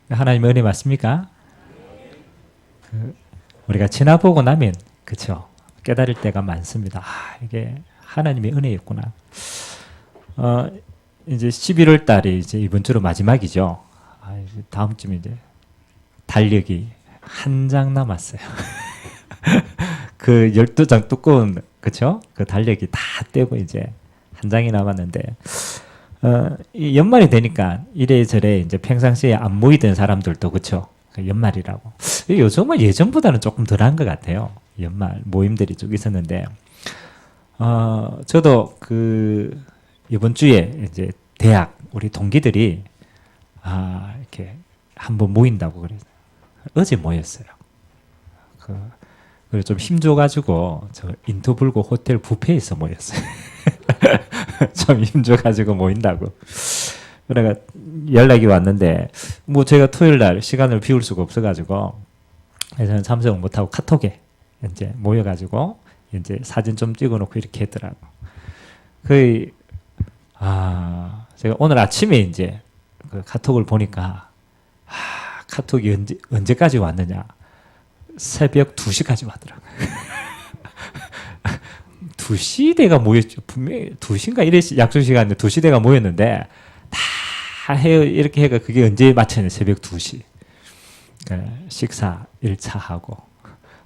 하나님의 은혜 맞습니까? 우리가 지나보고 나면 그렇죠. 깨달을 때가 많습니다. 이게 하나님의 은혜였구나. 이제 11월 달이 이제 이번 주로 마지막이죠. 이제 다음 주면 이제 달력이 한 장 남았어요. 그 12장 두꺼운 그렇죠? 그 달력이 다 떼고 이제 한 장이 남았는데 이 연말이 되니까 이래저래 이제 평상시에 안 모이던 사람들도 그렇죠? 연말이라고. 요즘은 예전보다는 조금 덜한 것 같아요. 연말 모임들이 쭉 있었는데, 저도 그 이번 주에 이제 대학 우리 동기들이 이렇게 한번 모인다고 그래서 어제 모였어요. 그래서 좀 힘줘가지고 저 인터불고 호텔 뷔페에서 모였어요. 좀 힘줘가지고 모인다고. 그래가 연락이 왔는데 뭐 제가 토요일 날 시간을 비울 수가 없어가지고 그래서 참석을 못하고 카톡에 이제 모여가지고 이제 사진 좀 찍어놓고 이렇게 했더라고. 제가 오늘 아침에 이제 그 카톡을 보니까 카톡이 언제까지 왔느냐? 새벽 2시까지 왔더라고. 2시대가 모였죠. 분명히 2시인가 이래 약속 시간인데 2시대가 모였는데 다 해요. 이렇게 해가 그게 언제 맞췄냐? 새벽 2시. 식사 1차 하고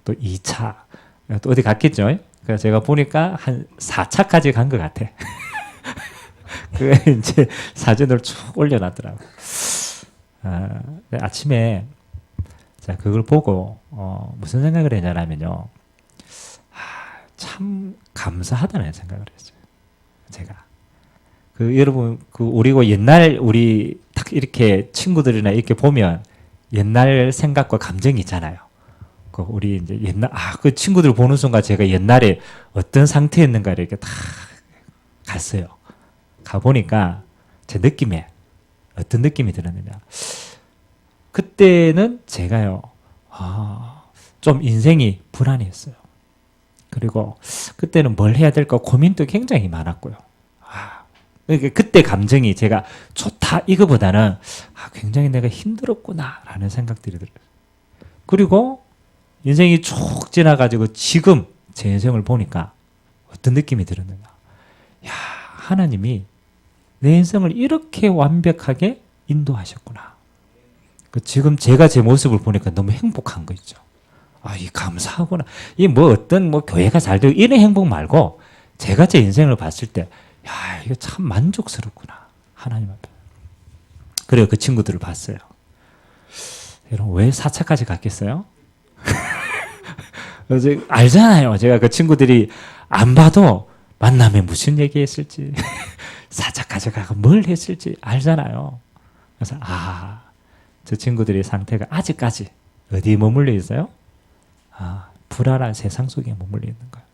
또 2차 또 어디 갔겠죠? 그래서 제가 보니까 한 4차까지 간 것 같아. 그 이제 사진을 쭉 올려놨더라고. 아침에 자 그걸 보고 무슨 생각을 했냐면요. 참 감사하다는 생각을 했어요. 제가 여러분 우리고 옛날 우리 딱 이렇게 친구들이나 이렇게 보면 옛날 생각과 감정이 있잖아요. 우리 이제 옛날 그 친구들 보는 순간 제가 옛날에 어떤 상태였는가 이렇게 다 갔어요. 가 보니까 제 느낌에 어떤 느낌이 들었느냐. 그때는 제가요. 좀 인생이 불안했어요. 그리고 그때는 뭘 해야 될까 고민도 굉장히 많았고요. 그때 감정이 제가 좋다 이거보다는 굉장히 내가 힘들었구나라는 생각들이 들어요. 그리고 인생이 쭉 지나가지고 지금 제 인생을 보니까 어떤 느낌이 들었는가. 하나님이 내 인생을 이렇게 완벽하게 인도하셨구나. 지금 제가 제 모습을 보니까 너무 행복한 거 있죠. 이 감사하구나. 이 뭐 어떤 뭐 교회가 잘 되고 이런 행복 말고 제가 제 인생을 봤을 때 이거 참 만족스럽구나. 하나님 앞에. 그래요. 그 친구들을 봤어요. 여러분 왜 4차까지 갔겠어요? 알잖아요. 제가 그 친구들이 안 봐도 만남에 무슨 얘기했을지 4차까지 가고 뭘 했을지 알잖아요. 그래서 저 친구들의 상태가 아직까지 어디에 머물러 있어요? 불안한 세상 속에 머물러 있는 거예요.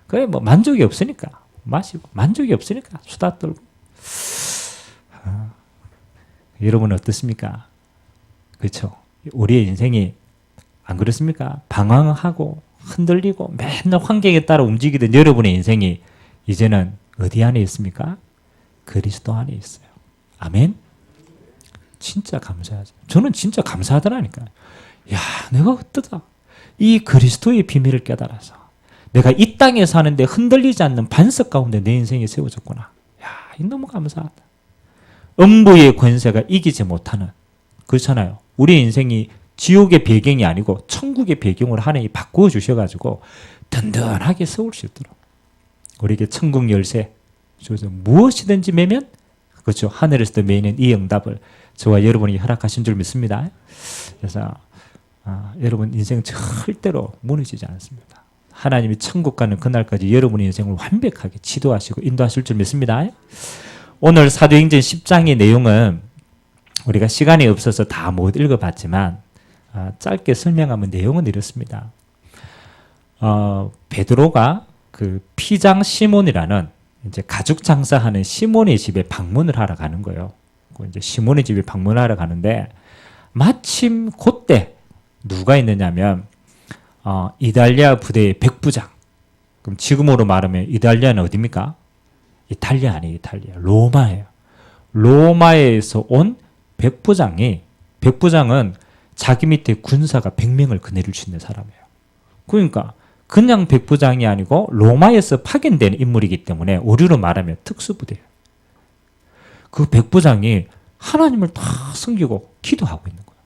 그래 뭐 만족이 없으니까 마시고 만족이 없으니까 수다 떨고. 여러분은 어떻습니까? 그렇죠? 우리의 인생이 안 그렇습니까? 방황하고 흔들리고 맨날 환경에 따라 움직이던 여러분의 인생이 이제는 어디 안에 있습니까? 그리스도 안에 있어요. 아멘? 진짜 감사하죠. 저는 진짜 감사하더라니까요. 내가 어떠다. 이 그리스도의 비밀을 깨달아서 내가 이 땅에 사는데 흔들리지 않는 반석 가운데 내 인생이 세워졌구나. 너무 감사하다. 음부의 권세가 이기지 못하는 그렇잖아요. 우리 인생이 지옥의 배경이 아니고 천국의 배경으로 하나님이 바꾸어 주셔가지고 든든하게 세울 수 있도록 우리에게 천국 열쇠 무엇이든지 매면 그렇죠. 하늘에서도 매이는 이 응답을 저와 여러분이 허락하신 줄 믿습니다. 그래서 여러분 인생 절대로 무너지지 않습니다. 하나님이 천국 가는 그날까지 여러분의 인생을 완벽하게 지도하시고 인도하실 줄 믿습니다. 오늘 사도행전 10장의 내용은 우리가 시간이 없어서 다 못 읽어봤지만 짧게 설명하면 내용은 이렇습니다. 베드로가 그 피장 시몬이라는 이제 가죽 장사하는 시몬의 집에 방문을 하러 가는 거예요. 이제 시몬의 집에 방문하러 가는데 마침 그때 누가 있느냐면 이달리아 부대의 백부장. 그럼 지금으로 말하면 이달리아는 어디입니까? 이탈리아 아니에요. 이탈리아. 로마예요. 로마에서 온 백부장이 백부장은 자기 밑에 군사가 100명을 거느릴 수 있는 사람이에요. 그러니까 그냥 백부장이 아니고 로마에서 파견된 인물이기 때문에 우리로 말하면 특수부대예요. 그 백부장이 하나님을 다 섬기고 기도하고 있는 거예요.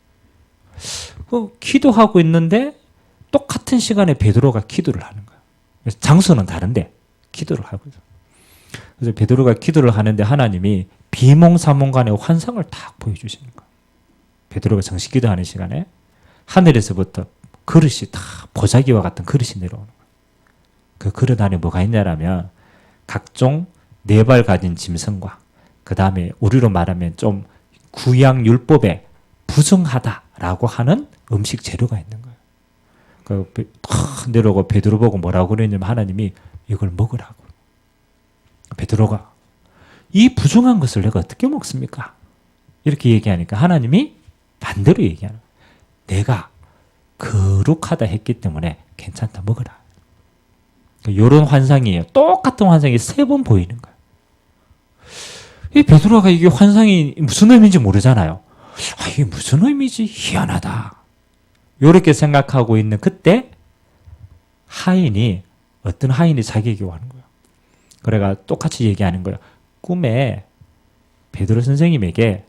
그 기도하고 있는데 똑같은 시간에 베드로가 기도를 하는 거예요. 그래서 장소는 다른데 기도를 하고 있어요. 그래서 베드로가 기도를 하는데 하나님이 비몽사몽간의 환상을 딱 보여주시는 거예요. 베드로가 정식 기도하는 시간에 하늘에서부터 그릇이 다 보자기와 같은 그릇이 내려오는 거예요. 그 그릇 안에 뭐가 있냐라면 각종 4발 가진 짐승과 그 다음에 우리로 말하면 좀 구약 율법에 부정하다라고 하는 음식 재료가 있는 거예요. 그 내려오고 베드로 보고 뭐라고 그랬냐면 하나님이 이걸 먹으라고. 베드로가 이 부정한 것을 내가 어떻게 먹습니까? 이렇게 얘기하니까 하나님이 반대로 얘기하는 거예요. 내가 거룩하다 했기 때문에 괜찮다 먹어라. 이런 환상이에요. 똑같은 환상이 3번 보이는 거예요. 이 베드로가 이게 환상이 무슨 의미인지 모르잖아요. 이게 무슨 의미지? 희한하다. 이렇게 생각하고 있는 그때 어떤 하인이 자기에게 오는 거예요. 그래가 똑같이 얘기하는 거예요. 꿈에 베드로 선생님에게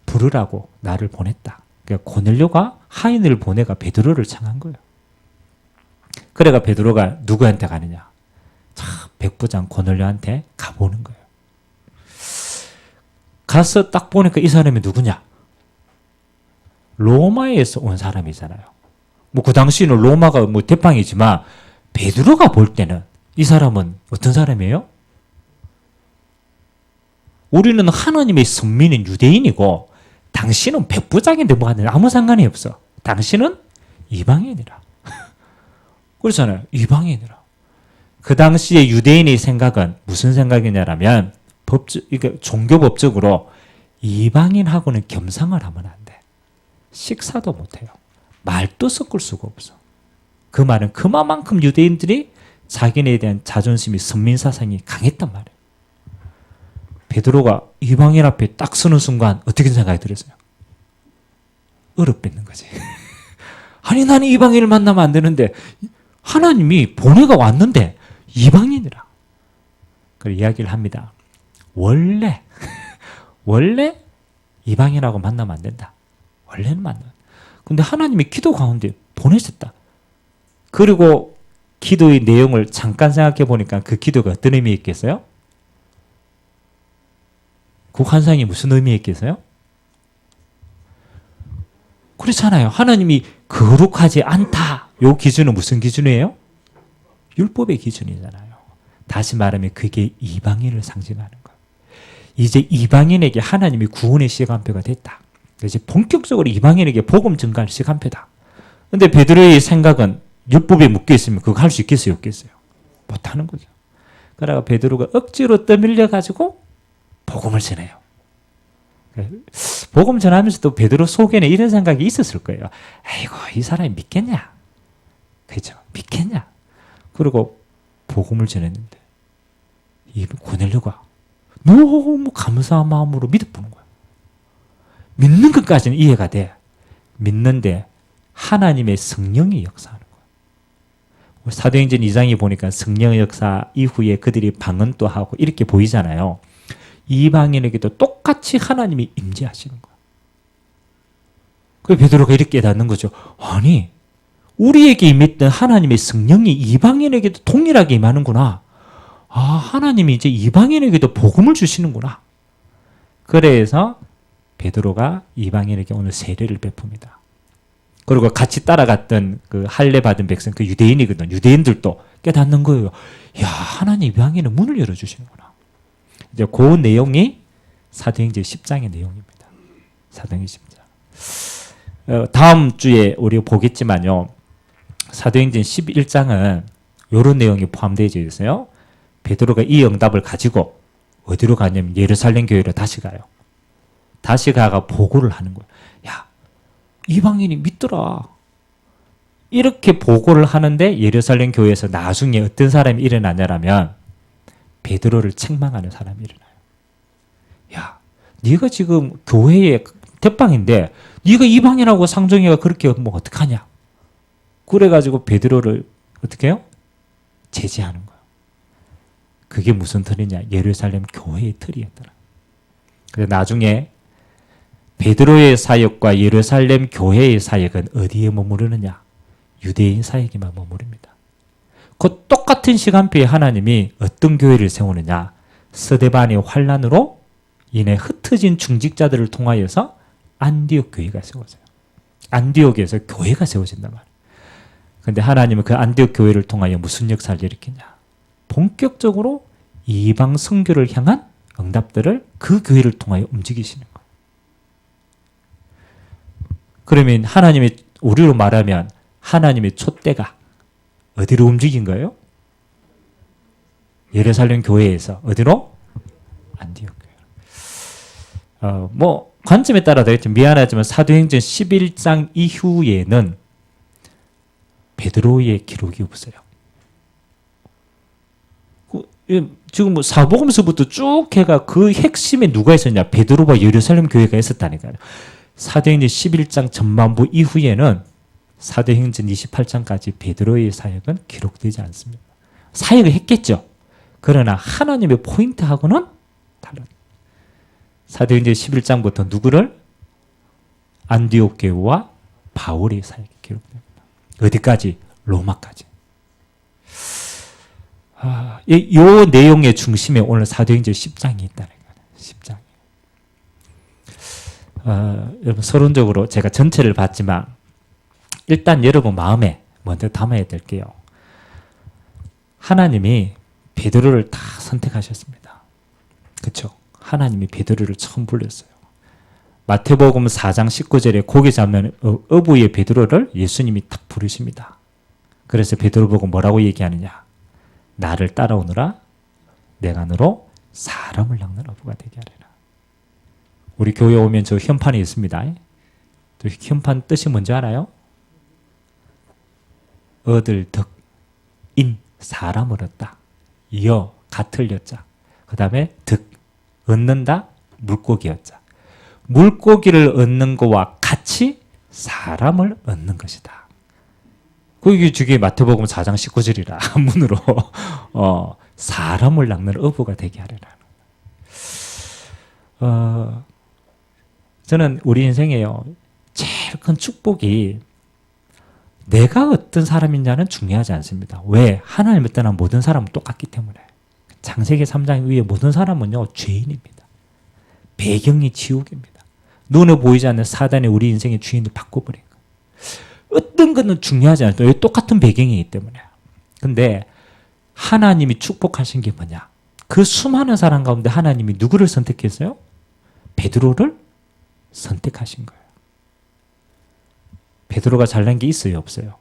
부르라고 나를 보냈다. 그러니까 고넬료가 하인을 보내가 베드로를 청한 거예요. 그래가 베드로가 누구한테 가느냐? 백부장 고넬료한테 가보는 거예요. 가서 딱 보니까 이 사람이 누구냐? 로마에서 온 사람이잖아요. 뭐 그 당시에는 로마가 뭐 대빵이지만 베드로가 볼 때는 이 사람은 어떤 사람이에요? 우리는 하나님의 선민인 유대인이고 당신은 백부장인데 뭐 하는 아무 상관이 없어. 당신은 이방인이라. 그렇잖아요. 이방인이라. 그 당시에 유대인의 생각은 무슨 생각이냐라면 종교법적으로 이방인하고는 겸상을 하면 안 돼. 식사도 못 해요. 말도 섞을 수가 없어. 그 말은 그만큼 유대인들이 자기네에 대한 자존심이 선민사상이 강했단 말이에요. 베드로가 이방인 앞에 딱 서는 순간 어떻게 생각이 들었어요? 얼어붙는 거지. 아니 나는 이방인을 만나면 안 되는데 하나님이 보내가 왔는데 이방인이라. 그래 이야기를 합니다. 원래 이방인하고 만나면 안 된다. 원래는 만나. 근데 하나님이 기도 가운데 보내셨다. 그리고 기도의 내용을 잠깐 생각해 보니까 그 기도가 어떤 의미 있겠어요? 그 환상이 무슨 의미 있겠어요? 그렇잖아요. 하나님이 거룩하지 않다. 요 기준은 무슨 기준이에요? 율법의 기준이잖아요. 다시 말하면 그게 이방인을 상징하는 거예요. 이제 이방인에게 하나님이 구원의 시간표가 됐다. 이제 본격적으로 이방인에게 복음 증가할 시간표다. 근데 베드로의 생각은 율법에 묶여 있으면 그거 할 수 있겠어요? 없겠어요? 못하는 거죠. 그러다가 베드로가 억지로 떠밀려 가지고 복음을 전해요. 복음 전하면서도 베드로 속에는 이런 생각이 있었을 거예요. 아이고 이 사람이 믿겠냐? 그죠? 믿겠냐? 그리고 복음을 전했는데 이 고넬료가 너무 감사한 마음으로 믿어보는 거야. 믿는 것까지는 이해가 돼. 믿는데 하나님의 성령이 역사하는 거야. 사도행전 2장에 보니까 성령의 역사 이후에 그들이 방언도 하고 이렇게 보이잖아요. 이방인에게도 똑같이 하나님이 임재하시는 거야. 그래서 베드로가 이렇게 깨닫는 거죠. 아니 우리에게 임했던 하나님의 성령이 이방인에게도 동일하게 임하는구나. 아 하나님이 이제 이방인에게도 복음을 주시는구나. 그래서 베드로가 이방인에게 오늘 세례를 베풉니다. 그리고 같이 따라갔던 그 할례 받은 백성, 그 유대인이거든. 유대인들도 깨닫는 거예요. 야, 하나님 이방인은 문을 열어주시는구나. 이제 그 내용이 사도행전 10장의 내용입니다. 사도행전 10장. 다음 주에 우리 보겠지만요. 사도행전 11장은 이런 내용이 포함되어 있어요. 베드로가 이 응답을 가지고 어디로 가냐면 예루살렘 교회로 다시 가요. 다시 가가 보고를 하는 거예요. 야, 이방인이 믿더라. 이렇게 보고를 하는데 예루살렘 교회에서 나중에 어떤 사람이 일어나냐라면 베드로를 책망하는 사람이 일어나요. 야, 네가 지금 교회에 대빵인데 네가 이방인하고 상종이가 그렇게 뭐 어떡하냐. 그래가지고 베드로를 어떻게 해요? 제지하는 거예요. 그게 무슨 틀이냐? 예루살렘 교회의 틀이었더라. 그래서 나중에 베드로의 사역과 예루살렘 교회의 사역은 어디에 머무르느냐? 유대인 사역에만 머무릅니다. 그 똑같은 시간표에 하나님이 어떤 교회를 세우느냐? 스데반의 환란으로 인해 흩어진 중직자들을 통하여서 안디옥 교회가 세워져요. 안디옥에서 교회가 세워진단 말이에요. 그런데 하나님은 그 안디옥 교회를 통하여 무슨 역사를 일으키냐? 본격적으로 이방 선교를 향한 응답들을 그 교회를 통하여 움직이시는 거예요. 그러면 하나님의, 우리로 말하면 하나님의 촛대가 어디로 움직인 거예요? 예루살렘 교회에서 어디로? 안디옥 교회. 뭐 관점에 따라 되겠죠. 미안하지만 사도행전 11장 이후에는 베드로의 기록이 없어요. 지금 뭐 사복음서부터 쭉 해가 그 핵심에 누가 있었냐? 베드로와 예루살렘 교회가 있었다니까요. 사도행전 11장 전반부 이후에는 사도행전 28장까지 베드로의 사역은 기록되지 않습니다. 사역을 했겠죠. 그러나 하나님의 포인트하고는 달라요. 사도행전 11장부터 누구를? 안디옥 교회와 바울의 사역이 기록됩니다. 어디까지? 로마까지. 이 내용의 중심에 오늘 사도행전 10장이 있다는 거예요. 10장. 여러분 서론적으로 제가 전체를 봤지만 일단 여러분 마음에 먼저 담아야 될게요. 하나님이 베드로를 다 선택하셨습니다. 그렇죠? 하나님이 베드로를 처음 불렀어요. 마태복음 4장 19절에 고기 잡는 어부의 베드로를 예수님이 딱 부르십니다. 그래서 베드로 보고 뭐라고 얘기하느냐? 나를 따라오느라 내가 너로 사람을 낚는 어부가 되게 하리라. 우리 교회 오면 저 현판이 있습니다. 또 현판 뜻이 뭔지 알아요? 얻을 득인 사람을 얻다. 여 같을 여자. 그 다음에 득 얻는다 물고기 여자. 물고기를 얻는 것과 같이 사람을 얻는 것이다. 그게 주게 마태복음 4장 19절이라 한문으로 사람을 낚는 어부가 되게 하리라. 저는 우리 인생에요 제일 큰 축복이 내가 어떤 사람이냐는 중요하지 않습니다. 왜? 하나님을 떠난 모든 사람은 똑같기 때문에. 창세기 3장 위에 모든 사람은요 죄인입니다. 배경이 지옥입니다. 눈에 보이지 않는 사단이 우리 인생의 주인을 바꿔버린 거예요. 어떤 것은 중요하지 않아요. 왜? 똑같은 배경이기 때문에. 근데 하나님이 축복하신 게 뭐냐? 그 수많은 사람 가운데 하나님이 누구를 선택했어요? 베드로를 선택하신 거예요. 베드로가 잘난 게 있어요? 없어요?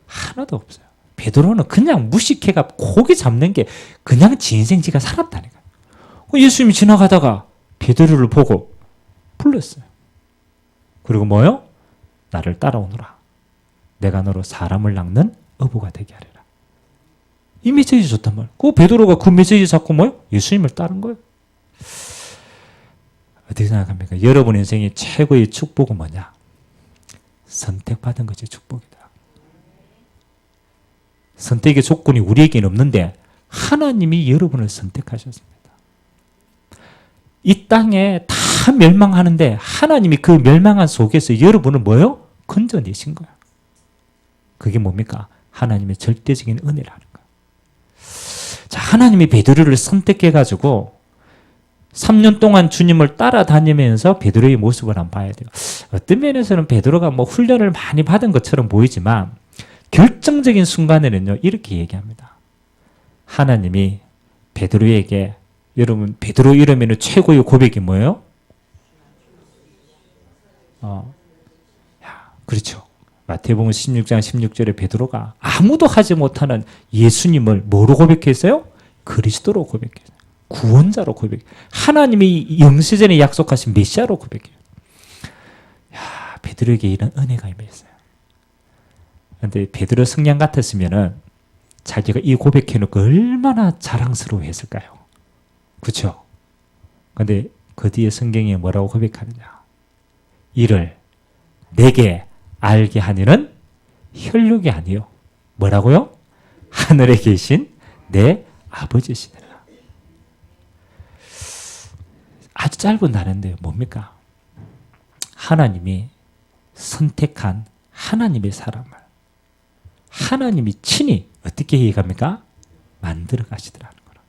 하나도 없어요. 베드로는 그냥 무식해가 고기 잡는 게 그냥 지 인생 지가 살았다니까요. 예수님이 지나가다가 베드로를 보고 불렀어요. 그리고 뭐요? 나를 따라오너라. 내가 너로 사람을 낚는 어부가 되게 하리라. 이 메시지 좋단 말이에요. 그 베드로가 그 메시지 잡고 뭐요? 예수님을 따른 거예요. 어떻게 생각합니까? 여러분 인생의 최고의 축복은 뭐냐? 선택받은 것이 축복이다. 선택의 조건이 우리에게는 없는데 하나님이 여러분을 선택하셨습니다. 이 땅에 다 멸망하는데 하나님이 그 멸망한 속에서 여러분을 뭐요? 건져내신 거야. 그게 뭡니까? 하나님의 절대적인 은혜라는 거야. 자, 하나님이 베드로를 선택해가지고 3년 동안 주님을 따라다니면서 베드로의 모습을 한번 봐야 돼요. 어떤 면에서는 베드로가 뭐 훈련을 많이 받은 것처럼 보이지만 결정적인 순간에는요 이렇게 얘기합니다. 하나님이 베드로에게, 여러분 베드로 이러면 최고의 고백이 뭐예요? 그렇죠. 마태복음 16장 16절에 베드로가 아무도 하지 못하는 예수님을 뭐로 고백했어요? 그리스도로 고백했어요. 구원자로 고백해요. 하나님이 영세전에 약속하신 메시아로 고백해요. 베드로에게 이런 은혜가 임했어요. 그런데 베드로 성량 같았으면은 자기가 이 고백해놓고 얼마나 자랑스러워했을까요? 그렇죠? 그런데 그 뒤에 성경에 뭐라고 고백하느냐? 이를 내게 알게 하니는 혈육이 아니요. 뭐라고요? 하늘에 계신 내 아버지시니라. 아주 짧은 단어인데 뭡니까? 하나님이 선택한 하나님의 사람을 하나님이 친히 어떻게 해갑니까? 만들어 가시더라는 거라.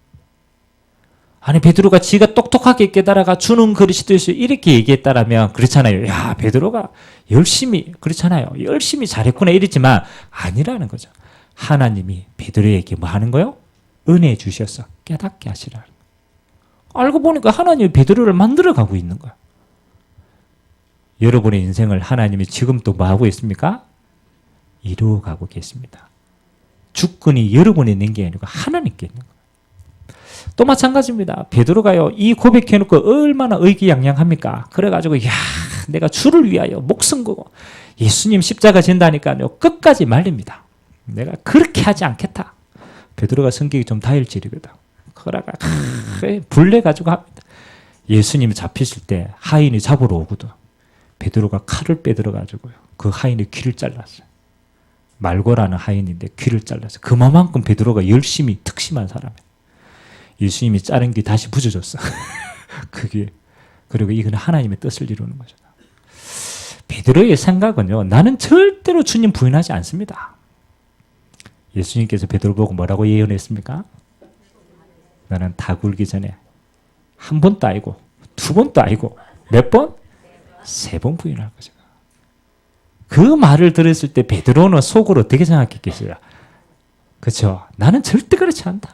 아니 베드로가 지가 똑똑하게 깨달아가 주는 그리스도에서 이렇게 얘기했다라면 그렇잖아요. 야 베드로가 열심히 그렇잖아요. 열심히 잘했구나 이랬지만 아니라는 거죠. 하나님이 베드로에게 뭐 하는 거요? 은혜 주셔서 깨닫게 하시라는 거예요. 알고 보니까 하나님이 베드로를 만들어 가고 있는 거예요. 여러분의 인생을 하나님이 지금 또 뭐 하고 있습니까? 이루어 가고 계십니다. 주권이 여러분에 있는 게 아니고 하나님께 있는 거예요. 또 마찬가지입니다. 베드로가요 이 고백해놓고 얼마나 의기양양합니까? 그래가지고 야 내가 주를 위하여 목숨 걸고 예수님 십자가 진다니까요 끝까지 말립니다. 내가 그렇게 하지 않겠다. 베드로가 성격이 좀 다혈질이거든. 그러다가 불내가지고 합니다. 예수님이 잡히실 때 하인이 잡으러 오거든. 베드로가 칼을 빼들어가지고요 그 하인의 귀를 잘랐어요. 말고라는 하인인데 귀를 잘랐어요. 그만큼 베드로가 열심히 특심한 사람이에요. 예수님이 자른 귀 다시 붙여줬어. 그게 그리고 이건 하나님의 뜻을 이루는 거죠. 베드로의 생각은요 나는 절대로 주님 부인하지 않습니다. 예수님께서 베드로 보고 뭐라고 예언했습니까? 나는 다 굴기 전에 한 번도 아니고 두 번도 아니고 몇 번? 3번 부인할 거죠. 그 말을 들었을 때 베드로는 속으로 어떻게 생각했겠어요? 그렇죠? 나는 절대 그렇지 않다.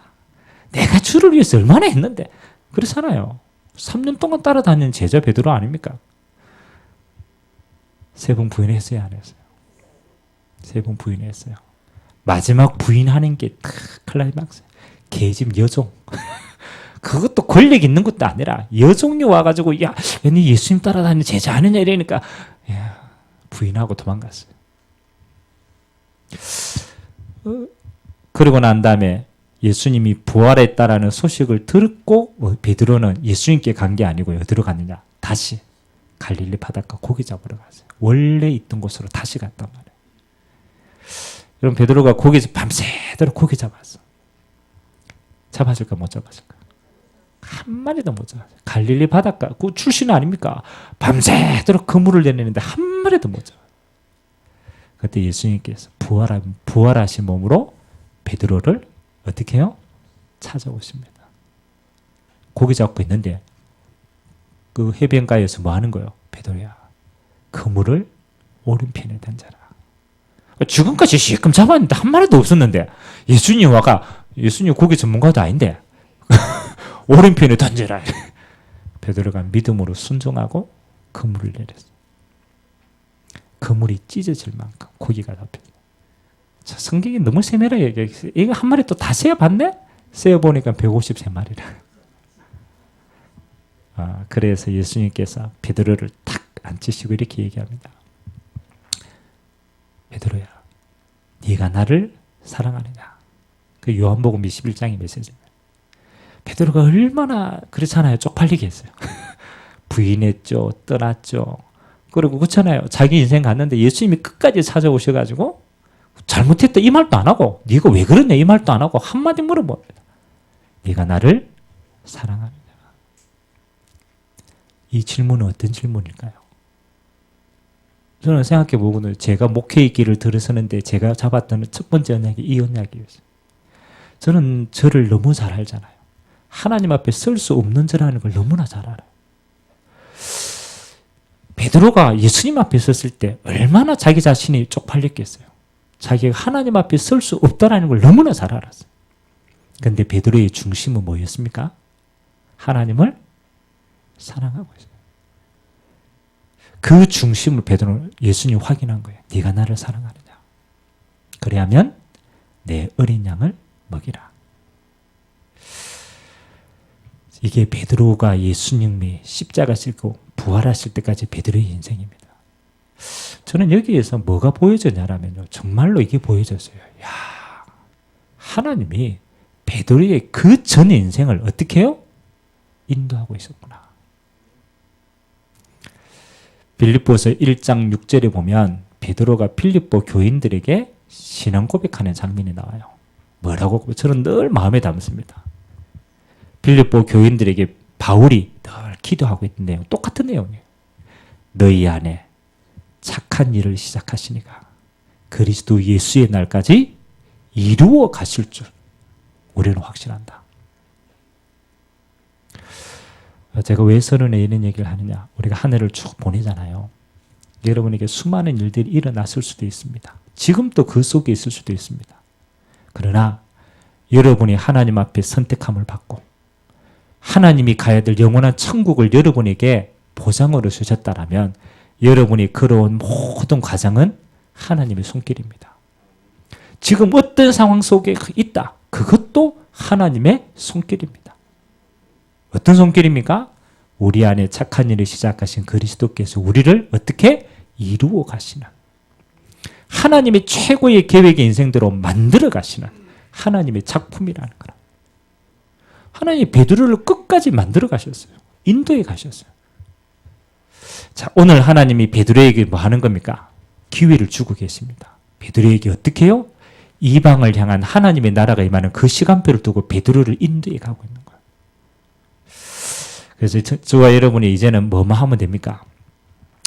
내가 주를 위해서 얼마나 했는데 그렇잖아요. 3년 동안 따라다니는 제자 베드로 아닙니까? 3번 부인했어요? 안 했어요? 3번 부인했어요. 마지막 부인하는 게 클라이막스. 계집 여종. 그것도 권력 있는 것도 아니라 여종이 와가지고 야, 네 예수님 따라다니는 제자 아니냐 이러니까 야, 부인하고 도망갔어요. 그러고 난 다음에 예수님이 부활했다라는 소식을 듣고 베드로는 예수님께 간 게 아니고 어디로 갔느냐? 다시 갈릴리 바닷가 고기 잡으러 갔어요. 원래 있던 곳으로 다시 갔단 말이에요. 여러분 베드로가 밤새도록 고기 잡았어. 잡았을까 못 잡았을까? 한 마리도 못 잡았어요. 갈릴리 바닷가 그 출신 아닙니까? 밤새도록 그물을 내내는데 한 마리도 못 잡았어요. 그때 예수님께서 부활하신 몸으로 베드로를 어떻게 해요? 찾아오십니다. 고기 잡고 있는데 그 해변가에서 뭐 하는 거예요? 베드로야, 그물을 오른편에 던져라. 지금까지 실컷 잡았는데 한 마리도 없었는데 예수님 와가 예수님 고기 전문가도 아닌데 오른편에 던져라. 베드로가 믿음으로 순종하고 그물을 내렸어요. 그물이 찢어질 만큼 고기가 잡혔어요. 성경이 너무 세밀하게 얘기했어요. 이거 한 마리 또 다 세어봤네? 세어보니까 153마리라. 그래서 예수님께서 베드로를 탁 앉히시고 이렇게 얘기합니다. 베드로야, 네가 나를 사랑하느냐? 그 요한복음 21장의 메시지입니다. 베드로가 얼마나 그렇잖아요. 쪽팔리게 했어요. 부인했죠. 떠났죠. 그리고 그렇잖아요. 자기 인생 갔는데 예수님이 끝까지 찾아오셔가지고 잘못했다 이 말도 안 하고 네가 왜 그러냐 이 말도 안 하고 한마디 물어봅니다. 네가 나를 사랑하느냐? 이 질문은 어떤 질문일까요? 저는 생각해보고는 제가 목회의 길을 들어서는데 제가 잡았던 첫 번째 언약이 이 언약이었어요. 저는 저를 너무 잘 알잖아요. 하나님 앞에 설 수 없는 저라는 걸 너무나 잘 알아요. 베드로가 예수님 앞에 섰을 때 얼마나 자기 자신이 쪽팔렸겠어요. 자기가 하나님 앞에 설 수 없다는 걸 너무나 잘 알았어요. 그런데 베드로의 중심은 뭐였습니까? 하나님을 사랑하고 있어요. 그 중심을 베드로는 예수님이 확인한 거예요. 네가 나를 사랑하느냐? 그래야면 내 어린 양을 먹이라. 이게 베드로가 예수님이 십자가 싣고 부활하실 때까지 베드로의 인생입니다. 저는 여기에서 뭐가 보여졌냐면요. 정말로 이게 보여졌어요. 야, 하나님이 베드로의 그 전 인생을 어떻게 해요? 인도하고 있었구나. 빌립보서 1장 6절에 보면 베드로가 빌립보 교인들에게 신앙 고백하는 장면이 나와요. 뭐라고? 저는 늘 마음에 담습니다. 빌립보 교인들에게 바울이 늘 기도하고 있는 내용, 똑같은 내용이에요. 너희 안에 착한 일을 시작하시니까 그리스도 예수의 날까지 이루어 가실 줄 우리는 확신한다. 제가 왜 서른에 이런 얘기를 하느냐? 우리가 한 해를 쭉 보내잖아요. 여러분에게 수많은 일들이 일어났을 수도 있습니다. 지금도 그 속에 있을 수도 있습니다. 그러나 여러분이 하나님 앞에 선택함을 받고 하나님이 가야 될 영원한 천국을 여러분에게 보장으로 주셨다라면 여러분이 걸어온 모든 과정은 하나님의 손길입니다. 지금 어떤 상황 속에 있다. 그것도 하나님의 손길입니다. 어떤 손길입니까? 우리 안에 착한 일을 시작하신 그리스도께서 우리를 어떻게 이루어 가시는, 하나님의 최고의 계획의 인생대로 만들어 가시는 하나님의 작품이라는 거라. 하나님이 베드로를 끝까지 만들어 가셨어요. 인도해 가셨어요. 자, 오늘 하나님이 베드로에게 뭐 하는 겁니까? 기회를 주고 계십니다. 베드로에게 어떻게 해요? 이방을 향한 하나님의 나라가 임하는 그 시간표를 두고 베드로를 인도해 가고 있는 거예요. 그래서 저와 여러분이 이제는 뭐만 하면 됩니까?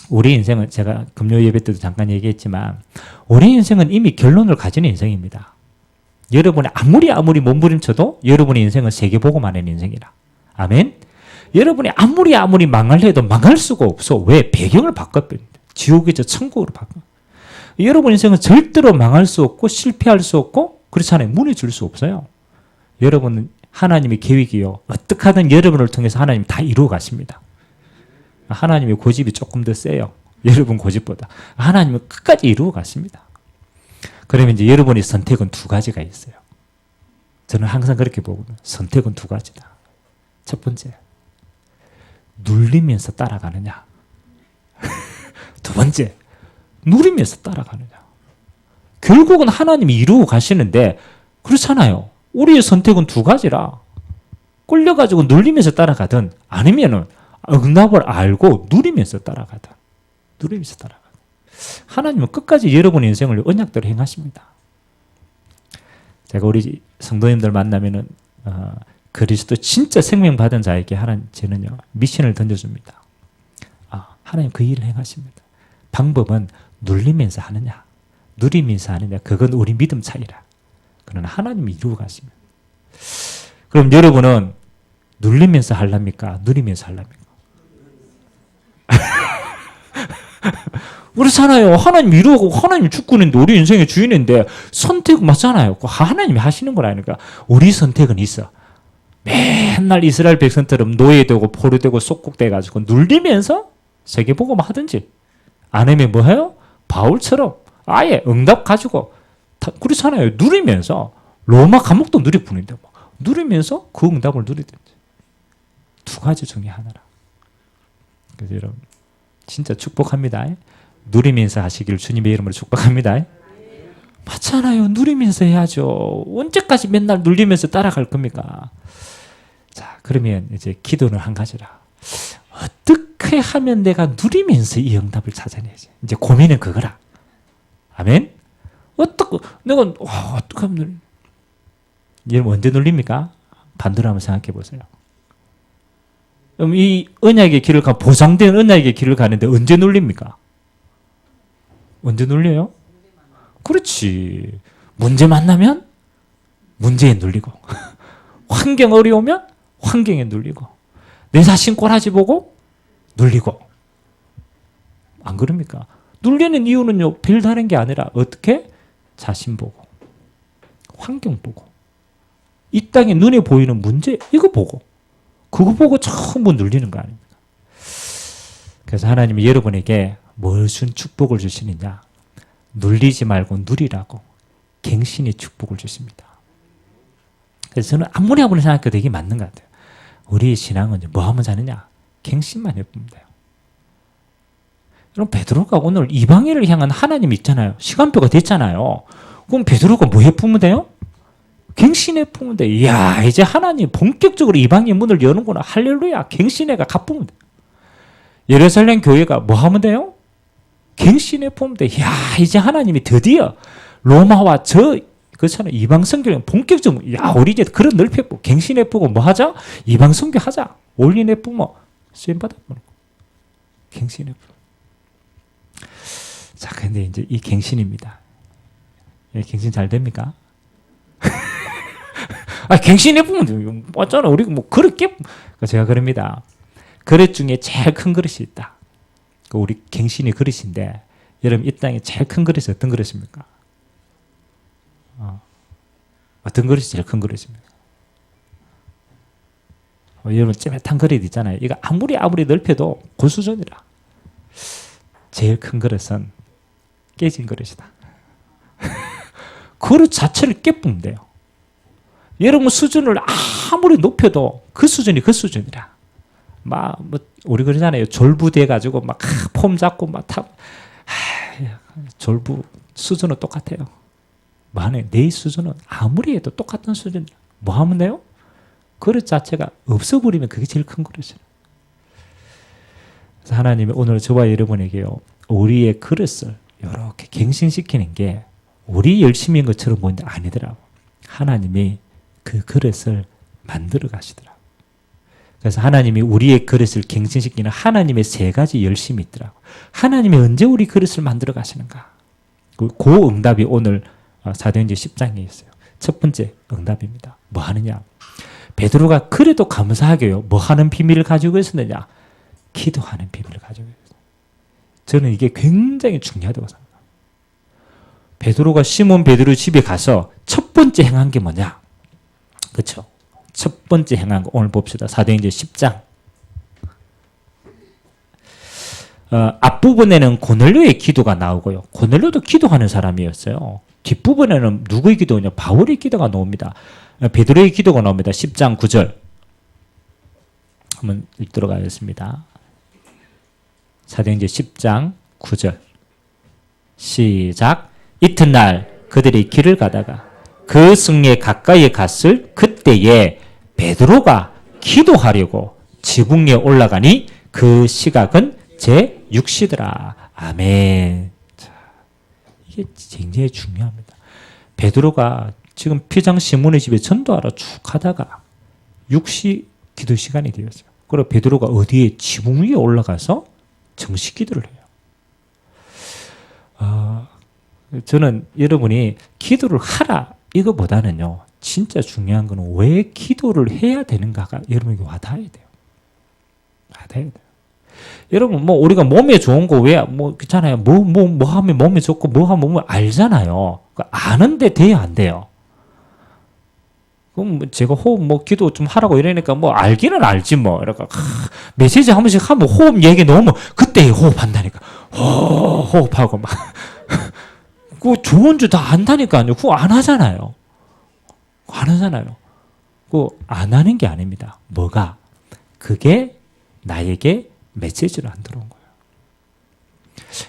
우리 인생은, 제가 금요 예배 때도 잠깐 얘기했지만 우리 인생은 이미 결론을 가진 인생입니다. 여러분이 아무리 몸부림쳐도 여러분의 인생은 세계복음하는 인생이라. 아멘. 여러분이 아무리 망하려 해도 망할 수가 없어. 왜? 배경을 바꿨거든요. 지옥에서 천국으로 바꿔. 여러분 인생은 절대로 망할 수 없고 실패할 수 없고 그렇잖아요. 무너질 수 없어요. 여러분은 하나님의 계획이요. 어떻게 하든 여러분을 통해서 하나님 다 이루어 가십니다. 하나님의 고집이 조금 더 세요. 여러분 고집보다. 하나님은 끝까지 이루어 가십니다. 그러면 이제 여러분의 선택은 두 가지가 있어요. 저는 항상 그렇게 보거든요. 선택은 두 가지다. 첫 번째, 눌리면서 따라가느냐. 두 번째, 누리면서 따라가느냐. 결국은 하나님이 이루어 가시는데 그렇잖아요. 우리의 선택은 두 가지라. 끌려가지고 눌리면서 따라가든 아니면은 응답을 알고 누리면서 따라가든. 누리면서 따라가든. 하나님은 끝까지 여러분의 인생을 언약대로 행하십니다. 제가 우리 성도님들 만나면은 그리스도 진짜 생명 받은 자에게 저는요 미션을 던져줍니다. 하나님 그 일을 행하십니다. 방법은 눌리면서 하느냐, 누리면서 하느냐, 그건 우리 믿음 차이라. 그러나 하나님이 이루어 가십니다. 그럼 여러분은 눌리면서 하랍니까? 누리면서 하랍니까? 그렇잖아요. 하나님 이루고 하나님 주권인데 우리 인생의 주인인데 선택 맞잖아요. 하나님이 하시는 거라니까. 우리 선택은 있어. 맨날 이스라엘 백성처럼 노예되고 포로되고 속국돼가지고 눌리면서 세계복음 하든지 아니면 뭐해요? 바울처럼 아예 응답 가지고 그렇잖아요. 누리면서 로마 감옥도 누릴 뿐인데 누리면서 그 응답을 누리든지 두 가지 중에 하나라. 그래서 여러분 진짜 축복합니다. 누리면서 하시기를 주님의 이름으로 축복합니다. 맞잖아요. 누리면서 해야죠. 언제까지 맨날 눌리면서 따라갈 겁니까? 자, 그러면 이제 기도는 한 가지라. 어떻게 하면 내가 누리면서 이 응답을 찾아내지? 이제 고민은 그거라. 아멘? 어떻게 하면 여러분 언제 눌립니까? 반대로 한번 생각해 보세요. 그럼 이 언약의 길을 보장된 언약의 길을 가는데 언제 눌립니까? 언제 눌려요? 그렇지. 문제 만나면 문제에 눌리고 환경 어려우면 환경에 눌리고 내 자신 꼬라지 보고 눌리고 안 그럽니까? 눌리는 이유는요 별다른 게 아니라 어떻게? 자신 보고 환경 보고 이 땅에 눈에 보이는 문제 이거 보고 그거 보고 전부 눌리는 거 아닙니까? 그래서 하나님이 여러분에게 무슨 축복을 주시느냐? 눌리지 말고 누리라고 갱신의 축복을 주십니다. 그래서 저는 아무리 생각해도 이게 맞는 것 같아요. 우리의 신앙은 뭐 하면 사느냐? 갱신만 해보면 돼요. 여러분 베드로가 오늘 이방인을 향한 하나님 있잖아요. 시간표가 됐잖아요. 그럼 베드로가 뭐 해보면 돼요? 갱신해 보면 돼. 이야 이제 하나님 본격적으로 이방인 문을 여는구나. 할렐루야. 갱신해가 갚으면 돼. 예루살렘 교회가 뭐 하면 돼요? 갱신해 보면 돼. 야, 이제 하나님이 드디어 로마와 그렇잖아요. 이방 선교는 본격적으로, 야, 우리 이제 그런 넓혀보고, 갱신해보고, 뭐 하자? 이방 선교 하자. 올린해보면, 쓰임받아보는 거. 갱신해보고. 자, 근데 이제 이 갱신입니다. 예, 갱신 잘 됩니까? 갱신해보면, 맞잖아. 우리 뭐, 그렇게, 제가 그럽니다. 그릇 중에 제일 큰 그릇이 있다. 우리 갱신의 그릇인데, 여러분, 이 땅에 제일 큰 그릇이 어떤 그릇입니까? 어떤 그릇이 제일 큰 그릇입니까? 여러분 찌릿한 그릇 있잖아요. 이거 아무리 넓혀도 그 수준이라. 제일 큰 그릇은 깨진 그릇이다. 그릇 자체를 깨부면 돼요. 여러분 수준을 아무리 높여도 그 수준이 그 수준이라. 뭐 우리 그러잖아요. 졸부돼 가지고 막 폼 잡고 막 졸부 수준은 똑같아요. 만에 내 수준은 아무리 해도 똑같은 수준. 뭐 하면 돼요? 그릇 자체가 없어버리면 그게 제일 큰 그릇이에요. 그래서 하나님이 오늘 저와 여러분에게요, 우리의 그릇을 이렇게 갱신시키는 게 우리 열심인 것처럼 보이는데 아니더라고. 하나님이 그 그릇을 만들어 가시더라고. 그래서 하나님이 우리의 그릇을 갱신시키는 하나님의 세 가지 열심이 있더라고. 하나님이 언제 우리 그릇을 만들어 가시는가? 그 응답이 오늘 사도행전 10장에 있어요. 첫 번째 응답입니다. 뭐 하느냐? 베드로가 그래도 감사하게요. 뭐 하는 비밀을 가지고 있었느냐? 기도하는 비밀을 가지고 있어요. 저는 이게 굉장히 중요하다고 생각합니다. 베드로가 시몬 베드로 집에 가서 첫 번째 행한 게 뭐냐? 그렇죠? 첫 번째 행한 거 오늘 봅시다. 사도행전 10장. 앞부분에는 고넬료의 기도가 나오고요. 고넬료도 기도하는 사람이었어요. 뒷부분에는 누구의 기도냐? 바울의 기도가 나옵니다. 베드로의 기도가 나옵니다. 10장 9절. 한번 읽도록 하겠습니다. 사도행전 10장 9절. 시작. 이튿날 그들이 길을 가다가 그 성에 가까이에 갔을 그때에 베드로가 기도하려고 지붕 위에 올라가니 그 시각은 제6시더라. 아멘. 자, 이게 굉장히 중요합니다. 베드로가 지금 피장 시몬의 집에 전도하러 쭉 가다가 6시 기도 시간이 되었어요. 그리고 베드로가 어디에 지붕 위에 올라가서 정식 기도를 해요. 저는 여러분이 기도를 하라 이거보다는요, 진짜 중요한 거는 왜 기도를 해야 되는가가 여러분에게 와닿아야 돼요. 와닿아야 돼요. 여러분, 뭐, 우리가 몸에 좋은 거 왜, 괜찮아요. 뭐 하면 몸에 좋고, 뭐 하면 몸에 알잖아요. 아는데 돼야 안 돼요. 그럼 제가 호흡, 기도 좀 하라고 이러니까, 알기는 알지, 이러니까, 메시지 한 번씩 하면 호흡 얘기 넣으면, 그때 호흡한다니까. 호흡하고 막. 그거 좋은 줄 다 안다니까요. 그거 안 하잖아요. 안 하잖아요. 그거 안 하는 게 아닙니다. 뭐가? 그게 나에게 메시지로 안 들어온 거예요.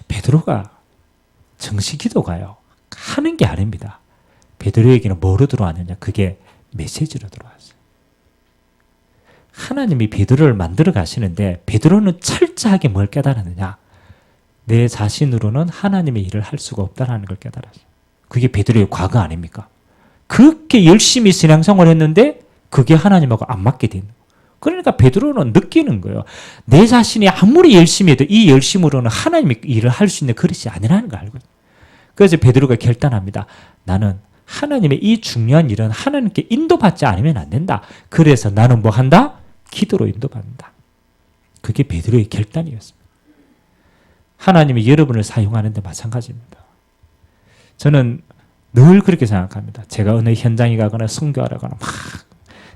베드로가 정식 기도가요, 하는 게 아닙니다. 베드로에게는 뭐로 들어왔느냐? 그게 메시지로 들어왔어요. 하나님이 베드로를 만들어 가시는데 베드로는 철저하게 뭘 깨달았느냐? 내 자신으로는 하나님의 일을 할 수가 없다는 걸 깨달았어요. 그게 베드로의 과거 아닙니까? 그렇게 열심히 신앙생활을 했는데 그게 하나님하고 안 맞게 된 거예요. 그러니까 베드로는 느끼는 거예요. 내 자신이 아무리 열심히 해도 이 열심으로는 하나님의 일을 할 수 있는 그릇이 아니라는 걸 알고 있어요. 그래서 베드로가 결단합니다. 나는 하나님의 이 중요한 일은 하나님께 인도받지 않으면 안 된다. 그래서 나는 뭐 한다? 기도로 인도받는다. 그게 베드로의 결단이었습니다. 하나님이 여러분을 사용하는 데 마찬가지입니다. 저는 늘 그렇게 생각합니다. 제가 어느 현장에 가거나 선교하러 가거나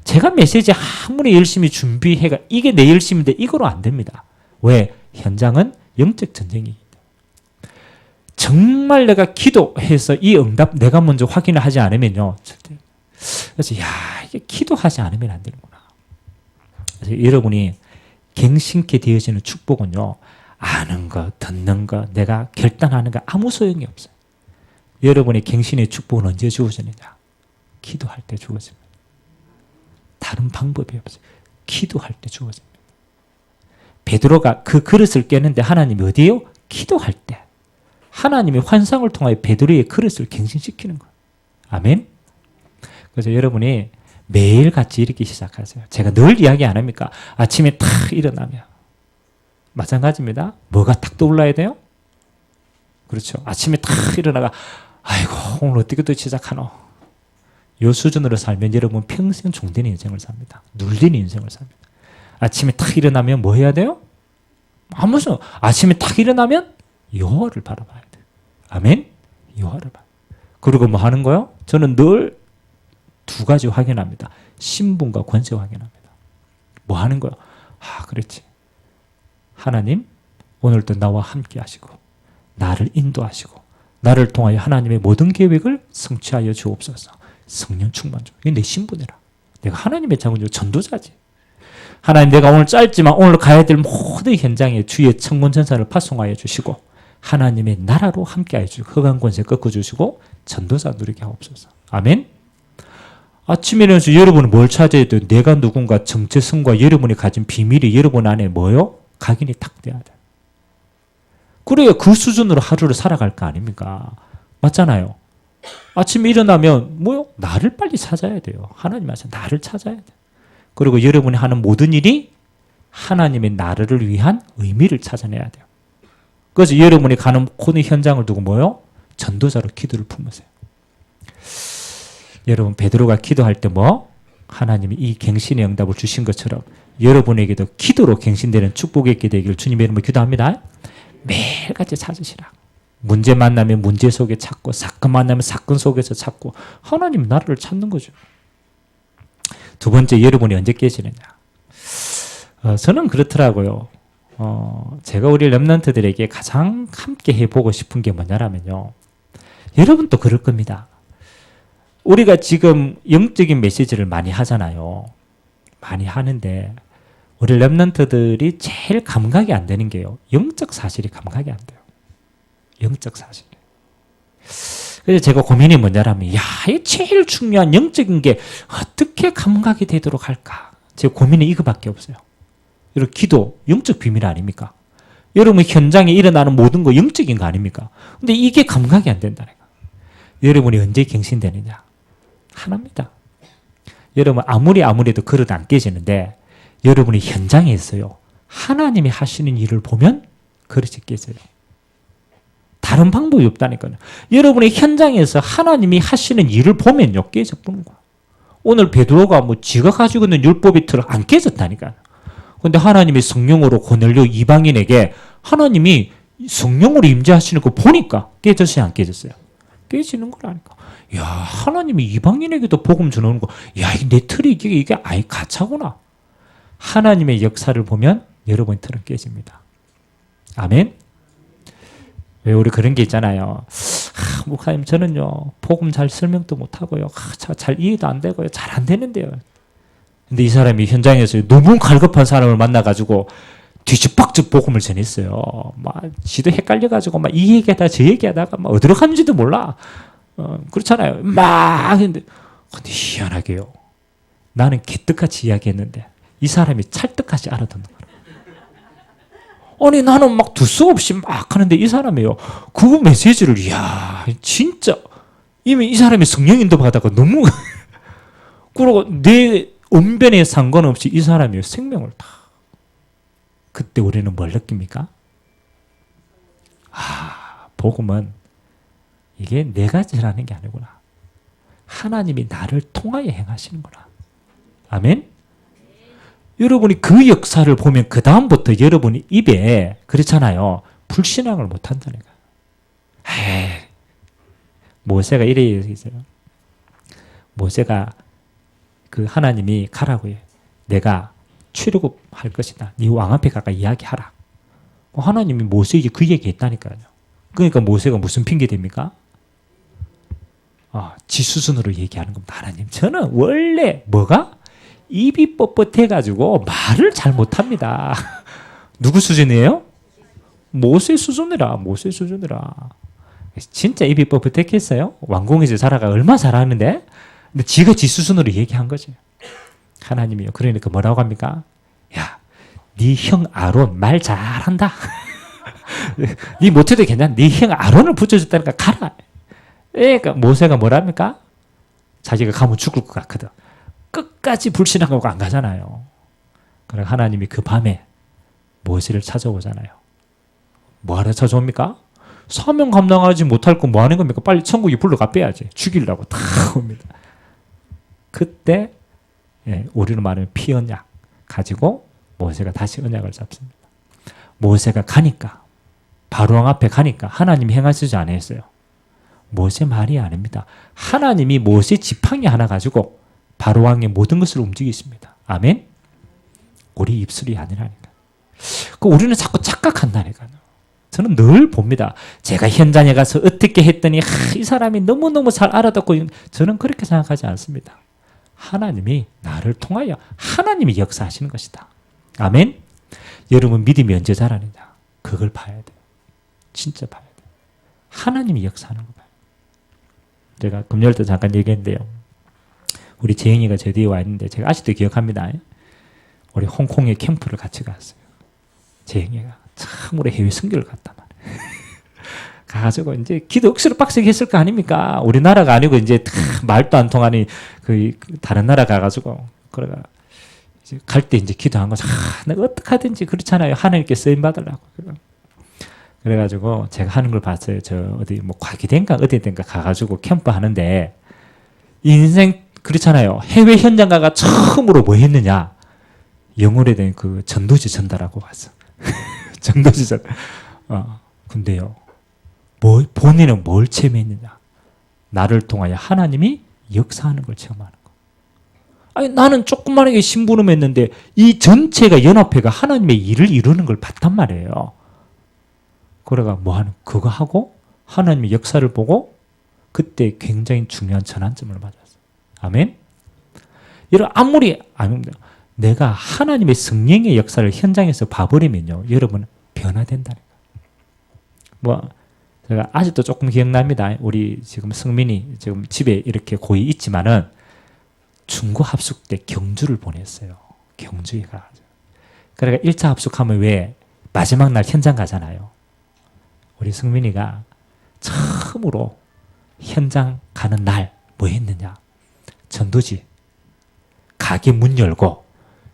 제가 메시지 아무리 열심히 준비해가 이게 내 열심인데 이거로 안 됩니다. 왜? 현장은 영적 전쟁이기 때문에. 정말 내가 기도해서 이 응답 내가 먼저 확인을 하지 않으면요, 절대. 그래서 이게 기도하지 않으면 안 되는구나. 그래서 여러분이 갱신케 되어지는 축복은요, 아는 거, 듣는 거, 내가 결단하는 거 아무 소용이 없어요. 여러분의 갱신의 축복은 언제 주어지느냐? 기도할 때 주어집니다. 다른 방법이 없어요. 기도할 때 주어집니다. 베드로가 그 그릇을 깨는데 하나님이 어디에요? 기도할 때 하나님이 환상을 통하여 베드로의 그릇을 갱신시키는 거예요. 아멘. 그래서 여러분이 매일같이 이렇게 시작하세요. 제가 늘 이야기 안 합니까? 아침에 탁 일어나면 마찬가지입니다. 뭐가 탁 떠올라야 돼요? 그렇죠. 아침에 탁 일어나가 아이고 오늘 어떻게 또 시작하노? 이 수준으로 살면 여러분 평생 종된 인생을 삽니다. 눌린 인생을 삽니다. 아침에 탁 일어나면 뭐 해야 돼요? 무슨 아침에 탁 일어나면 여호와를 바라봐야 돼요. 아멘? 여호와를 봐. 그리고 뭐 하는 거요? 저는 늘 두 가지 확인합니다. 신분과 권세 확인합니다. 뭐 하는 거요? 그렇지. 하나님 오늘도 나와 함께 하시고 나를 인도하시고 나를 통하여 하나님의 모든 계획을 성취하여 주옵소서. 성령 충만 중. 이게 내 신분이라. 내가 하나님의 자군요. 전도자지. 하나님 내가 오늘 짧지만 오늘 가야 될 모든 현장에 주의 천군 천사를 파송하여 주시고 하나님의 나라로 함께하여 주시고 흑암 권세 꺾어주시고 전도자 누리게 하옵소서. 아멘. 아침에 일어나서 여러분은 뭘 찾아야 돼요? 내가 누군가 정체성과 여러분이 가진 비밀이 여러분 안에 뭐요? 각인이 탁 돼야 돼요. 그래야 그 수준으로 하루를 살아갈 거 아닙니까? 맞잖아요. 아침에 일어나면 뭐요? 나를 빨리 찾아야 돼요. 하나님 말씀 나를 찾아야 돼요. 그리고 여러분이 하는 모든 일이 하나님의 나라를 위한 의미를 찾아내야 돼요. 그래서 여러분이 가는 코너 현장을 두고 뭐요? 전도자로 기도를 품으세요. 여러분 베드로가 기도할 때 뭐? 하나님이 이 갱신의 응답을 주신 것처럼 여러분에게도 기도로 갱신되는 축복의 기 되기를 주님의 이름으로 기도합니다. 매일같이 찾으시라. 문제 만나면 문제 속에 찾고 사건 만나면 사건 속에서 찾고 하나님 나라를 찾는 거죠. 두 번째 여러분이 언제 깨지느냐. 저는 그렇더라고요. 제가 우리 렘넌트들에게 가장 함께 해보고 싶은 게 뭐냐면요. 여러분도 그럴 겁니다. 우리가 지금 영적인 메시지를 많이 하잖아요. 많이 하는데 우리 렘넌트들이 제일 감각이 안 되는 게요. 영적 사실이 감각이 안 돼요. 영적 사실. 그래서 제가 고민이 뭐냐면 이 제일 중요한 영적인 게 어떻게 감각이 되도록 할까? 제 고민이 이거밖에 없어요. 여러분 기도 영적 비밀 아닙니까? 여러분 현장에 일어나는 모든 거 영적인 거 아닙니까? 근데 이게 감각이 안 된다는 거예요. 여러분이 언제 갱신되느냐? 하나입니다. 여러분 아무리 그릇 안 깨지는데 여러분이 현장에 있어요. 하나님이 하시는 일을 보면 그릇이 깨져요. 다른 방법이 없다니까요. 여러분의 현장에서 하나님이 하시는 일을 보면요. 깨져버는 거야. 오늘 베드로가 뭐 지가 가지고 있는 율법이 틀어 안 깨졌다니까요. 그런데 하나님이 성령으로 고넬료 이방인에게 하나님이 성령으로 임재하시는 거 보니까 깨졌어요? 안 깨졌어요? 깨지는 거라니까. 야, 하나님이 이방인에게도 복음 전하는 거. 야, 내 틀이 이게 아예 가차구나. 하나님의 역사를 보면 여러분의 틀은 깨집니다. 아멘. 왜 우리 그런 게 있잖아요. 목사님 저는요 복음 잘 설명도 못하고요. 잘 이해도 안 되고요. 잘 안 되는데요. 근데 이 사람이 현장에서 너무 갈급한 사람을 만나가지고 뒤집박죽 복음을 전했어요. 막 지도 헷갈려가지고 막 이 얘기하다 저 얘기하다가 막 어디로 갔는지도 몰라. 그렇잖아요. 막 근데 희한하게요. 나는 개떡같이 이야기했는데 이 사람이 찰떡같이 알아듣는 거예요. 아니 나는 막 두서 없이 막 하는데 이 사람이요. 그 메시지를 이야 진짜 이미 이 사람이 성령 인도 받아가 너무 그러고 내 언변에 상관없이 이 사람이 생명을 다 그때 우리는 뭘 느낍니까? 복음은 이게 내가 잘하는 게 아니구나. 하나님이 나를 통하여 행하시는구나. 아멘? 여러분이 그 역사를 보면 그 다음부터 여러분이 입에 그렇잖아요. 불신앙을 못한다는 거예요. 모세가 이래 얘기했어요. 모세가 그 하나님이 가라고 해. 내가 출애굽할 것이다. 네 왕 앞에 가까 이야기하라. 하나님이 모세에게 그 얘기했다니까요. 그러니까 모세가 무슨 핑계 됩니까? 지 수준으로 얘기하는 겁니다. 하나님 저는 원래 뭐가? 입이 뻣뻣해가지고 말을 잘 못합니다. 누구 수준이에요? 모세 수준이라. 모세 수준이라. 진짜 입이 뻣뻣했겠어요? 왕궁에서 자라가 얼마나 잘하는데? 근데 지가 지 수준으로 얘기한 거지. 하나님이요. 그러니까 뭐라고 합니까? 야, 네 형 아론 말 잘한다. 네 못해도 괜찮아. 네 형 아론을 붙여줬다니까 가라. 그러니까 모세가 뭐랍니까? 자기가 가면 죽을 것 같거든. 끝까지 불신하고 안 가잖아요. 그러니까 하나님이 그 밤에 모세를 찾아오잖아요. 뭐하러 찾아옵니까? 사명 감당하지 못할 거 뭐 하는 겁니까? 빨리 천국에 불러가 빼야지. 죽이려고 다 옵니다. 그때 우리는 말하는 피 언약 가지고 모세가 다시 언약을 잡습니다. 모세가 가니까 바로왕 앞에 가니까 하나님이 행하시지 않았어요. 모세 말이 아닙니다. 하나님이 모세 지팡이 하나 가지고 바로왕의 모든 것을 움직이십니다. 아멘? 우리 입술이 아니라니까. 우리는 자꾸 착각한다니까요. 저는 늘 봅니다. 제가 현장에 가서 어떻게 했더니 이 사람이 너무너무 잘 알아듣고, 저는 그렇게 생각하지 않습니다. 하나님이 나를 통하여 하나님이 역사하시는 것이다. 아멘? 여러분 믿음이 언제 자라느냐? 그걸 봐야 돼요. 진짜 봐야 돼요. 하나님이 역사하는 거 봐요. 제가 금요일 때 잠깐 얘기했는데요. 우리 재영이가 제 뒤에 와 있는데 제가 아직도 기억합니다. 우리 홍콩에 캠프를 같이 갔어요. 재영이가 참으로 해외 선교를 갔단 말이에요. 가가지고 이제 기도 억수로 빡세게 했을 거 아닙니까? 우리나라가 아니고 이제 말도 안 통하니 그 다른 나라 가가지고 그래가 이제 갈 때 이제 기도한 거죠. 내가 어떻게 하든지 그렇잖아요. 하나님께 쓰임 받으려고. 그래가지고 제가 하는 걸 봤어요. 저 어디 뭐 과기된가 어디된가 가가지고 캠프 하는데 인생 그렇잖아요. 해외 현장 가가 처음으로 뭐 했느냐? 영혼에 대한 그 전도지 전달하고 왔어. 전도지 전. 근데요. 본인은 뭘 체험했느냐? 나를 통하여 하나님이 역사하는 걸 체험하는 거. 아니 나는 조그마하게 심부름했는데 이 전체가 연합회가 하나님의 일을 이루는 걸 봤단 말이에요. 그래가 뭐 하는 그거 하고 하나님의 역사를 보고 그때 굉장히 중요한 전환점을 맞았어요. 아멘. 여러분 아무리 아닙니다. 내가 하나님의 성령의 역사를 현장에서 봐버리면요, 여러분 변화된다니까. 뭐 제가 아직도 조금 기억납니다. 우리 지금 성민이 지금 집에 이렇게 고이 있지만은 중고 합숙 때 경주를 보냈어요. 경주에 가. 그러니까 1차 합숙하면 왜 마지막 날 현장 가잖아요. 우리 성민이가 처음으로 현장 가는 날 뭐 했느냐? 전도지 가게 문 열고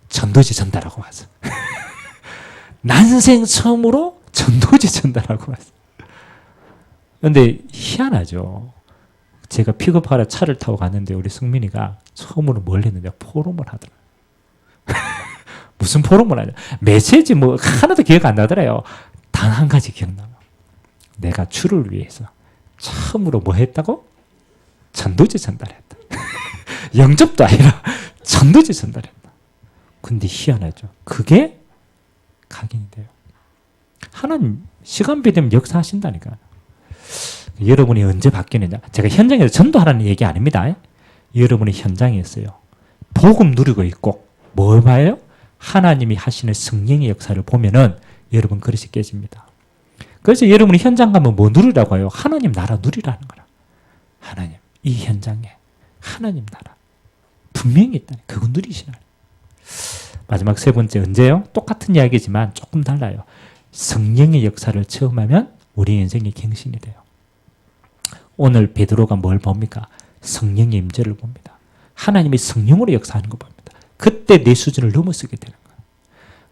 전도지 전달하고 왔어. 난생 처음으로 전도지 전달하고 왔어. 그런데 희한하죠. 제가 픽업하러 차를 타고 갔는데 우리 승민이가 처음으로 뭘 했느냐? 포럼을 하더라. 무슨 포럼을 하냐? 메시지 뭐 하나도 기억 안 나더래요. 단 한 가지 기억나요. 내가 주를 위해서 처음으로 뭐 했다고? 전도지 전달했다. 영접도 아니라 전도지 전달했다. 근데 희한하죠. 그게 각인이 돼요. 하나님 시간비 되면 역사하신다니까요. 여러분이 언제 바뀌느냐? 제가 현장에서 전도하라는 얘기 아닙니다. 여러분이 현장에 있어요. 복음 누리고 있고 뭘 봐요? 하나님이 하시는 성령의 역사를 보면은 여러분 그릇이 깨집니다. 그래서 여러분이 현장 가면 뭐 누리라고 해요? 하나님 나라 누리라는 거라. 하나님 이 현장에 하나님 나라 분명히 있다니 그거 누리시라. 마지막 세 번째 언제요? 똑같은 이야기지만 조금 달라요. 성령의 역사를 체험하면 우리 인생이 갱신이 돼요. 오늘 베드로가 뭘 봅니까? 성령의 임재를 봅니다. 하나님이 성령으로 역사하는 거 봅니다. 그때 내 수준을 넘어서게 되는 거예요.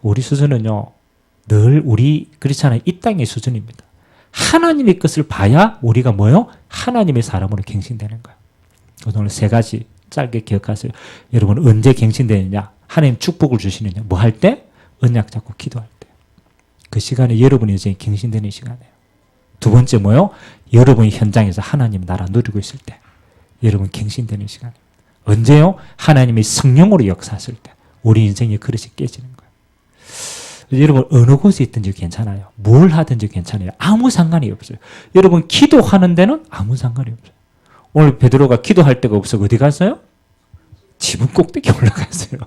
우리 수준은요, 늘 우리 그렇잖아요. 이 땅의 수준입니다. 하나님의 것을 봐야 우리가 뭐요? 하나님의 사람으로 갱신되는 거예요. 오늘 세 가지 짧게 기억하세요. 여러분 언제 갱신되느냐? 하나님 축복을 주시느냐? 뭐 할 때? 언약 잡고 기도할 때. 그 시간에 여러분이 이제 갱신되는 시간이에요. 두 번째 뭐요? 여러분이 현장에서 하나님 나라 누리고 있을 때 여러분 갱신되는 시간이에요. 언제요? 하나님이 성령으로 역사하실 때 우리 인생의 그릇이 깨지는 거예요. 여러분 어느 곳에 있든지 괜찮아요. 뭘 하든지 괜찮아요. 아무 상관이 없어요. 여러분 기도하는 데는 아무 상관이 없어요. 오늘 베드로가 기도할 데가 없어 어디 갔어요? 지붕 꼭대기 올라갔어요.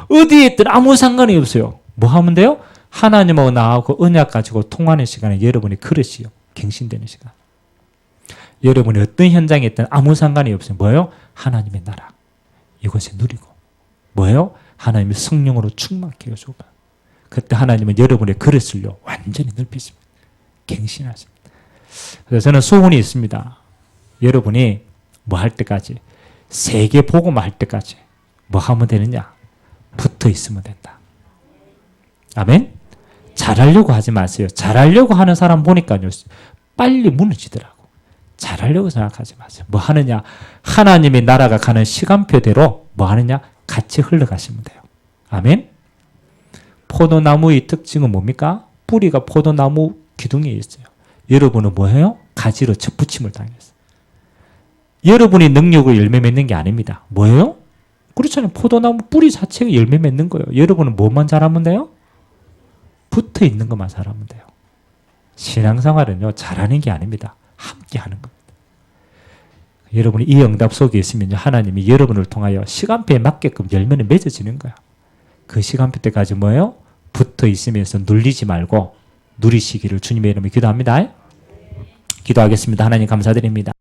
어디에 있든 아무 상관이 없어요. 뭐 하면 돼요? 하나님하고 나하고 언약 가지고 통하는 시간에 여러분이 그릇이요. 갱신되는 시간. 여러분이 어떤 현장에 있든 아무 상관이 없어요. 뭐예요? 하나님의 나라. 이것을 누리고. 뭐예요? 하나님의 성령으로 충만케 해주고. 그때 하나님은 여러분의 그릇을요 완전히 넓히십니다. 갱신하십니다. 그래서 저는 소원이 있습니다. 여러분이 뭐 할 때까지, 세계 복음화 할 때까지 뭐 하면 되느냐? 붙어 있으면 된다. 아멘? 잘하려고 하지 마세요. 잘하려고 하는 사람 보니까요 빨리 무너지더라고. 잘하려고 생각하지 마세요. 뭐 하느냐? 하나님의 나라가 가는 시간표대로 뭐 하느냐? 같이 흘러가시면 돼요. 아멘? 포도나무의 특징은 뭡니까? 뿌리가 포도나무 기둥에 있어요. 여러분은 뭐예요? 가지로 접붙임을 당했어요. 여러분이 능력을 열매 맺는 게 아닙니다. 뭐예요? 그렇잖아요. 포도나무 뿌리 자체가 열매 맺는 거예요. 여러분은 뭐만 잘하면 돼요? 붙어 있는 것만 잘하면 돼요. 신앙생활은요, 잘하는 게 아닙니다. 함께 하는 겁니다. 여러분이 이 응답 속에 있으면 하나님이 여러분을 통하여 시간표에 맞게끔 열매는 맺어지는 거야. 그 시간표 때까지 뭐예요? 붙어 있으면서 눌리지 말고 누리시기를 주님의 이름으로 기도합니다. 기도하겠습니다. 하나님 감사드립니다.